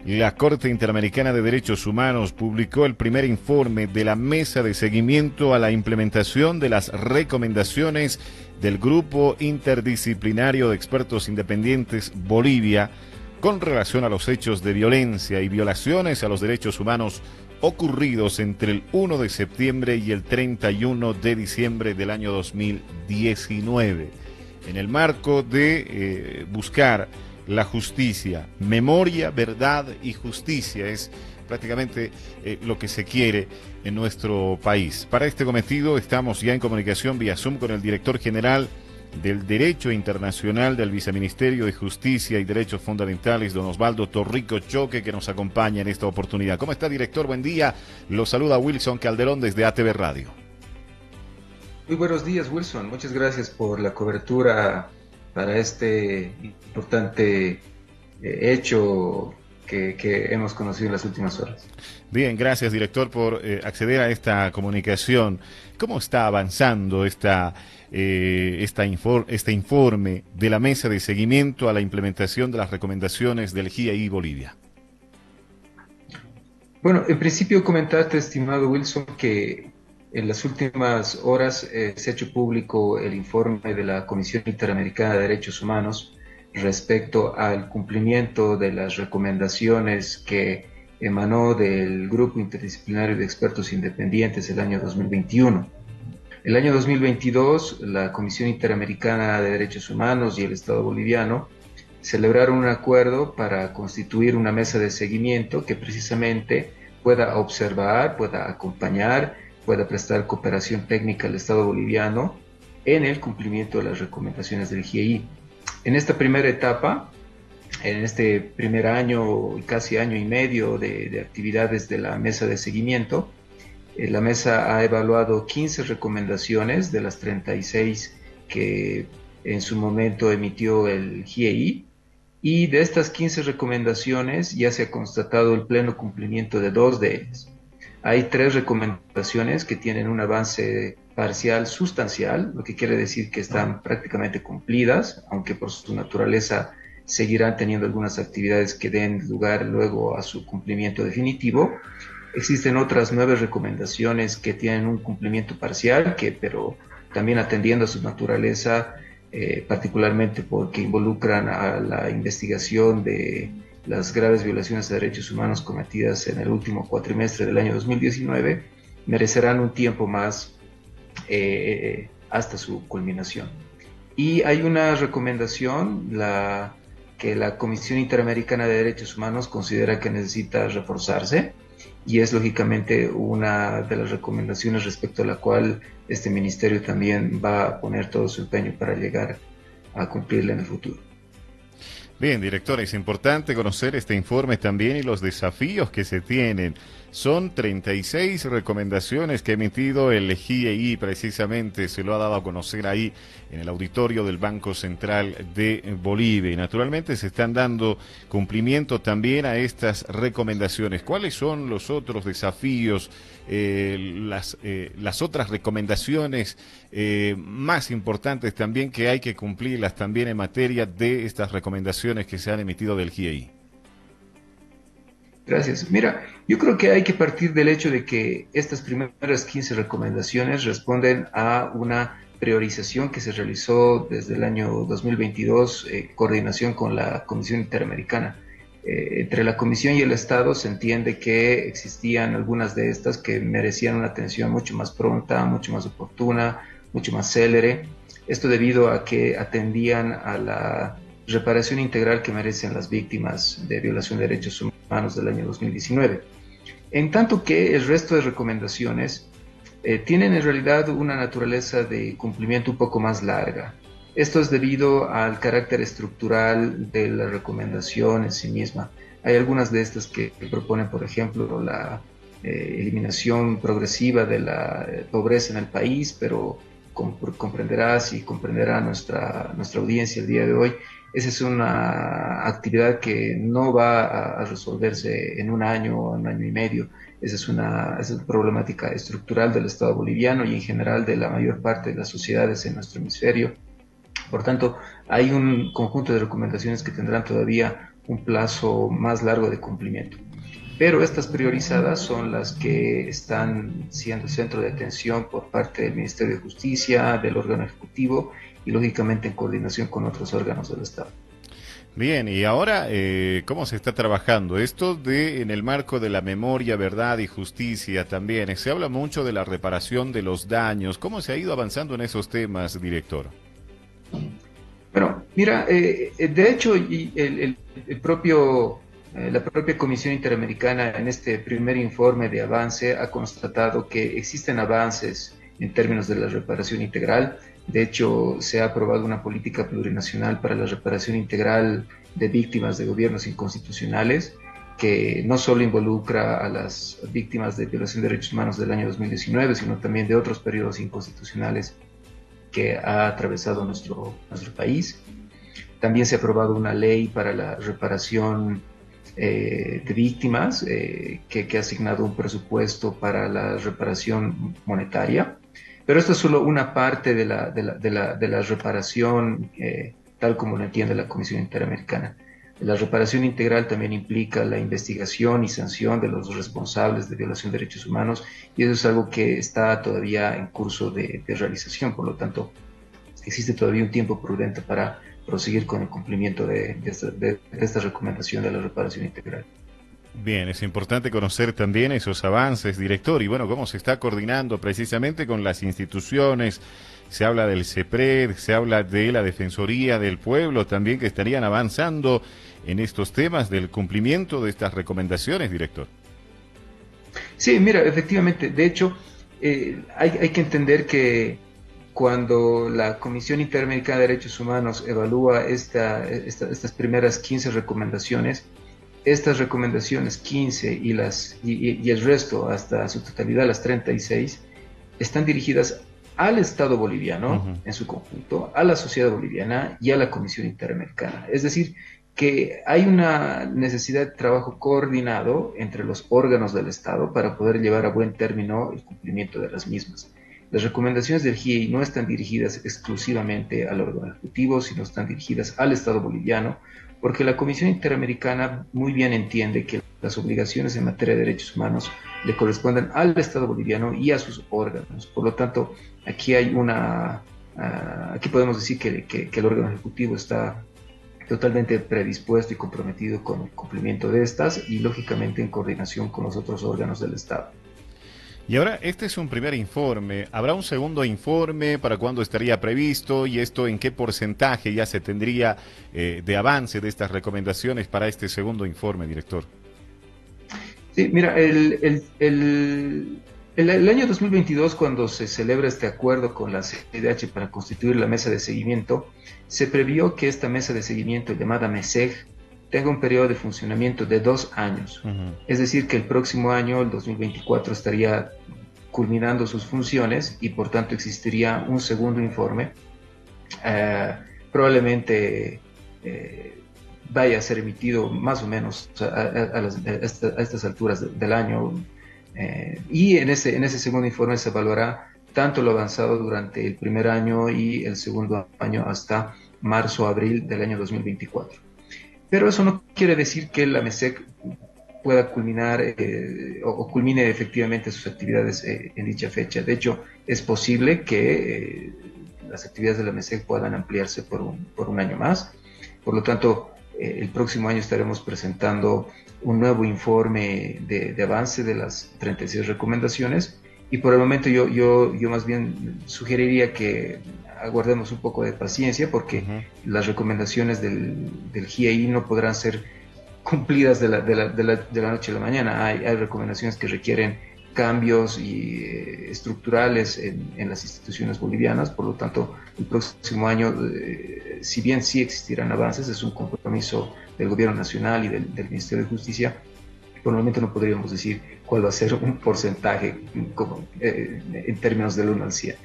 La Corte Interamericana de Derechos Humanos publicó el primer informe de la mesa de seguimiento a la implementación de las recomendaciones del Grupo Interdisciplinario de Expertos Independientes Bolivia con relación a los hechos de violencia y violaciones a los derechos humanos ocurridos entre el 1 de septiembre y el 31 de diciembre del año 2019, en el marco de buscar la justicia, memoria, verdad y justicia es prácticamente lo que se quiere en nuestro país. Para este cometido estamos ya en comunicación vía Zoom con el director general del Derecho Internacional del Viceministerio de Justicia y Derechos Fundamentales, don Osvaldo Torrico Choque, que nos acompaña en esta oportunidad. ¿Cómo está, director? Buen día. Lo saluda Wilson Calderón desde ATV Radio. Muy buenos días, Wilson. Muchas gracias por la cobertura para este importante hecho que hemos conocido en las últimas horas. Bien, gracias, director, por acceder a esta comunicación. ¿Cómo está avanzando este informe de la mesa de seguimiento a la implementación de las recomendaciones del GIEI Bolivia? Bueno, en principio comentarte, estimado Wilson, que en las últimas horas se ha hecho público el informe de la Comisión Interamericana de Derechos Humanos respecto al cumplimiento de las recomendaciones que emanó del Grupo Interdisciplinario de Expertos Independientes el año 2021. El año 2022, la Comisión Interamericana de Derechos Humanos y el Estado boliviano celebraron un acuerdo para constituir una mesa de seguimiento que precisamente pueda observar, pueda acompañar, pueda prestar cooperación técnica al Estado boliviano en el cumplimiento de las recomendaciones del GIEI. En esta primera etapa, en este primer año, casi año y medio de actividades de la mesa de seguimiento, la mesa ha evaluado 15 recomendaciones de las 36 que en su momento emitió el GIEI, y de estas 15 recomendaciones ya se ha constatado el pleno cumplimiento de 2 de ellas. Hay 3 recomendaciones que tienen un avance parcial sustancial, lo que quiere decir que están prácticamente cumplidas, aunque por su naturaleza seguirán teniendo algunas actividades que den lugar luego a su cumplimiento definitivo. Existen otras 9 recomendaciones que tienen un cumplimiento parcial, pero también atendiendo a su naturaleza, particularmente porque involucran a la investigación de las graves violaciones de derechos humanos cometidas en el último cuatrimestre del año 2019, merecerán un tiempo más hasta su culminación. Y hay una recomendación que la Comisión Interamericana de Derechos Humanos considera que necesita reforzarse, y es lógicamente una de las recomendaciones respecto a la cual este ministerio también va a poner todo su empeño para llegar a cumplirla en el futuro. Bien, director, es importante conocer este informe también y los desafíos que se tienen. Son 36 recomendaciones que ha emitido el GIEI, precisamente se lo ha dado a conocer ahí en el auditorio del Banco Central de Bolivia. Y naturalmente se están dando cumplimiento también a estas recomendaciones. ¿Cuáles son los otros desafíos, las otras recomendaciones más importantes también que hay que cumplirlas también en materia de estas recomendaciones que se han emitido del GIEI? Gracias. Mira, yo creo que hay que partir del hecho de que estas primeras 15 recomendaciones responden a una priorización que se realizó desde el año 2022, coordinación con la Comisión Interamericana. Entre la Comisión y el Estado se entiende que existían algunas de estas que merecían una atención mucho más pronta, mucho más oportuna, mucho más célere. Esto debido a que atendían a la reparación integral que merecen las víctimas de violación de derechos humanos del año 2019. En tanto que el resto de recomendaciones tienen en realidad una naturaleza de cumplimiento un poco más larga. Esto es debido al carácter estructural de la recomendación en sí misma. Hay algunas de estas que proponen, por ejemplo, la eliminación progresiva de la pobreza en el país, pero comprenderás y comprenderá nuestra audiencia el día de hoy, esa es una actividad que no va a resolverse en un año y medio. Esa es una problemática estructural del Estado boliviano y en general de la mayor parte de las sociedades en nuestro hemisferio. Por tanto, hay un conjunto de recomendaciones que tendrán todavía un plazo más largo de cumplimiento. Pero estas priorizadas son las que están siendo centro de atención por parte del Ministerio de Justicia, del órgano ejecutivo y lógicamente en coordinación con otros órganos del Estado. Bien, y ahora, ¿cómo se está trabajando? Esto en el marco de la memoria, verdad y justicia también. Se habla mucho de la reparación de los daños. ¿Cómo se ha ido avanzando en esos temas, director? Bueno, mira, de hecho, el propio, la propia Comisión Interamericana en este primer informe de avance ha constatado que existen avances en términos de la reparación integral. De hecho, se ha aprobado una política plurinacional para la reparación integral de víctimas de gobiernos inconstitucionales, que no solo involucra a las víctimas de violación de derechos humanos del año 2019, sino también de otros periodos inconstitucionales que ha atravesado nuestro país. También se ha aprobado una ley para la reparación de víctimas que ha asignado un presupuesto para la reparación monetaria. Pero esto es solo una parte de la reparación tal como lo entiende la Comisión Interamericana. La reparación integral también implica la investigación y sanción de los responsables de violación de derechos humanos y eso es algo que está todavía en curso de realización. Por lo tanto, existe todavía un tiempo prudente para proseguir con el cumplimiento de esta recomendación de la reparación integral. Bien, es importante conocer también esos avances, director, y bueno, cómo se está coordinando precisamente con las instituciones. Se habla del CEPRED, se habla de la Defensoría del Pueblo también, que estarían avanzando en estos temas del cumplimiento de estas recomendaciones, director. Sí, mira, efectivamente, de hecho, hay que entender que cuando la Comisión Interamericana de Derechos Humanos evalúa estas primeras 15 recomendaciones, estas recomendaciones 15 y el resto, hasta su totalidad, las 36, están dirigidas al Estado boliviano en su conjunto, a la sociedad boliviana y a la Comisión Interamericana. Es decir, que hay una necesidad de trabajo coordinado entre los órganos del Estado para poder llevar a buen término el cumplimiento de las mismas. Las recomendaciones del GIEI no están dirigidas exclusivamente al órgano ejecutivo, sino están dirigidas al Estado boliviano, porque la Comisión Interamericana muy bien entiende que las obligaciones en materia de derechos humanos le corresponden al Estado boliviano y a sus órganos. Por lo tanto, aquí hay aquí podemos decir que el órgano ejecutivo está totalmente predispuesto y comprometido con el cumplimiento de estas y lógicamente en coordinación con los otros órganos del Estado. Y ahora, este es un primer informe. ¿Habrá un segundo informe? ¿Para cuándo estaría previsto? ¿Y esto en qué porcentaje ya se tendría de avance de estas recomendaciones para este segundo informe, director? Sí, mira, el año 2022, cuando se celebra este acuerdo con la CIDH para constituir la mesa de seguimiento, se previó que esta mesa de seguimiento, llamada MESEG, tenga un periodo de funcionamiento de 2 años. Es decir, que el próximo año, el 2024, estaría culminando sus funciones y por tanto existiría un segundo informe. Probablemente vaya a ser emitido más o menos a estas alturas del año. Y en ese segundo informe se evaluará tanto lo avanzado durante el primer año y el segundo año hasta marzo-abril del año 2024. Pero eso no quiere decir que la MESEC pueda culminar o culmine efectivamente sus actividades en dicha fecha. De hecho, es posible que las actividades de la MESEC puedan ampliarse por un año más. Por lo tanto, el próximo año estaremos presentando un nuevo informe de avance de las 36 recomendaciones y por el momento yo más bien sugeriría que aguardemos un poco de paciencia porque las recomendaciones del GIEI no podrán ser cumplidas de la noche a la mañana. Hay recomendaciones que requieren cambios estructurales en las instituciones bolivianas, por lo tanto el próximo año, si bien sí existirán avances, es un compromiso del gobierno nacional y del Ministerio de Justicia. Por el momento no podríamos decir cuál va a ser un porcentaje en términos del 1 al 100.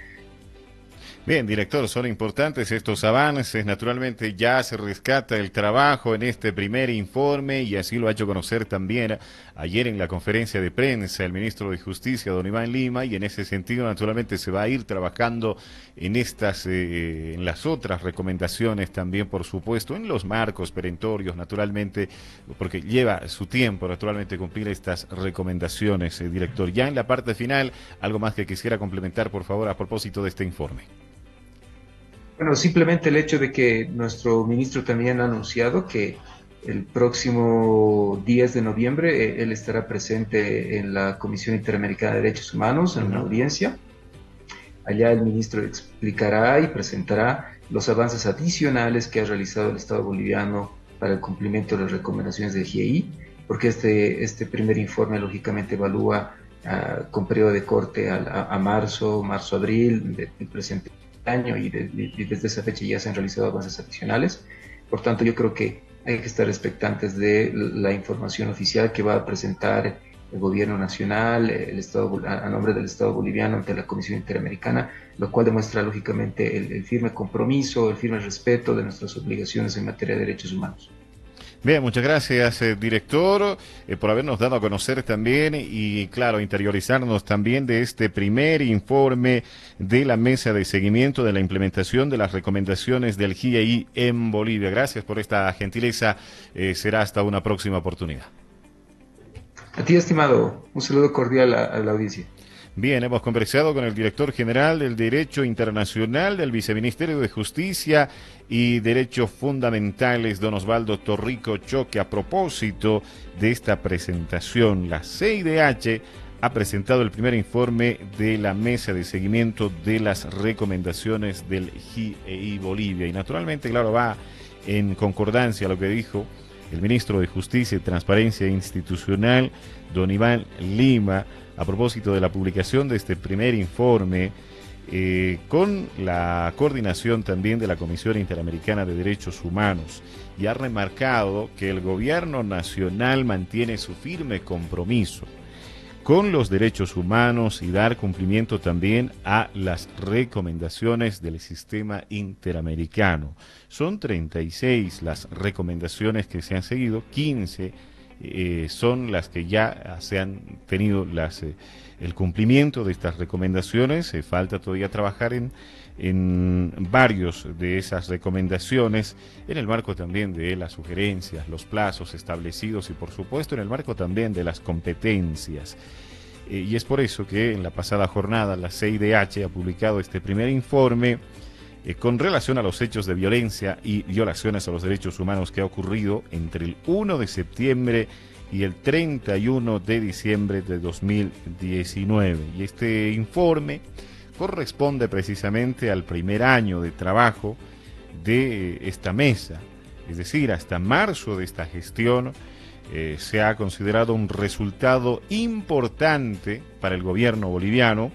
Bien, director, son importantes estos avances. Naturalmente ya se rescata el trabajo en este primer informe y así lo ha hecho conocer también ayer en la conferencia de prensa el ministro de Justicia, don Iván Lima, y en ese sentido naturalmente se va a ir trabajando en en las otras recomendaciones también, por supuesto, en los marcos perentorios, naturalmente, porque lleva su tiempo, naturalmente, cumplir estas recomendaciones, director. Ya en la parte final, algo más que quisiera complementar, por favor, a propósito de este informe. Bueno, simplemente el hecho de que nuestro ministro también ha anunciado que el próximo 10 de noviembre él estará presente en la Comisión Interamericana de Derechos Humanos en una audiencia. Allá el ministro explicará y presentará los avances adicionales que ha realizado el Estado boliviano para el cumplimiento de las recomendaciones del GIEI, porque este primer informe lógicamente evalúa con periodo de corte a marzo-abril del presente año y desde esa fecha ya se han realizado avances adicionales. Por tanto, yo creo que hay que estar expectantes de la información oficial que va a presentar el gobierno nacional, el Estado, a nombre del Estado boliviano ante la Comisión Interamericana, lo cual demuestra lógicamente el firme compromiso, el firme respeto de nuestras obligaciones en materia de derechos humanos. Bien, muchas gracias, director, por habernos dado a conocer también y, claro, interiorizarnos también de este primer informe de la mesa de seguimiento de la implementación de las recomendaciones del GIEI en Bolivia. Gracias por esta gentileza. Será hasta una próxima oportunidad. A ti, estimado, un saludo cordial a la audiencia. Bien, hemos conversado con el director general del Derecho Internacional del Viceministerio de Justicia y Derechos Fundamentales, don Osvaldo Torrico Choque, a propósito de esta presentación. La CIDH ha presentado el primer informe de la mesa de seguimiento de las recomendaciones del GIEI Bolivia y naturalmente, claro, va en concordancia a lo que dijo el ministro de Justicia y Transparencia Institucional, don Iván Lima, a propósito de la publicación de este primer informe, con la coordinación también de la Comisión Interamericana de Derechos Humanos, y ha remarcado que el gobierno nacional mantiene su firme compromiso con los derechos humanos y dar cumplimiento también a las recomendaciones del sistema interamericano. Son 36 las recomendaciones que se han seguido, 15 son las que ya se han tenido el cumplimiento de estas recomendaciones. Falta todavía trabajar en varios de esas recomendaciones, en el marco también de las sugerencias, los plazos establecidos y por supuesto en el marco también de las competencias. Y es por eso que en la pasada jornada la CIDH ha publicado este primer informe con relación a los hechos de violencia y violaciones a los derechos humanos que ha ocurrido entre el 1 de septiembre y el 31 de diciembre de 2019. Y este informe corresponde precisamente al primer año de trabajo de esta mesa, es decir, hasta marzo de esta gestión se ha considerado un resultado importante para el gobierno boliviano,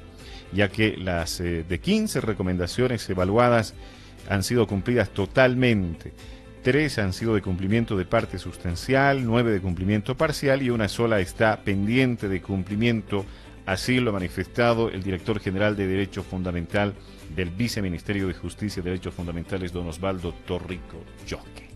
ya que las de 15 recomendaciones evaluadas han sido cumplidas totalmente. 3 han sido de cumplimiento de parte sustancial, 9 de cumplimiento parcial y una sola está pendiente de cumplimiento. Así lo ha manifestado el director general de Derecho Fundamental del Viceministerio de Justicia y Derechos Fundamentales, don Osvaldo Torrico Choque.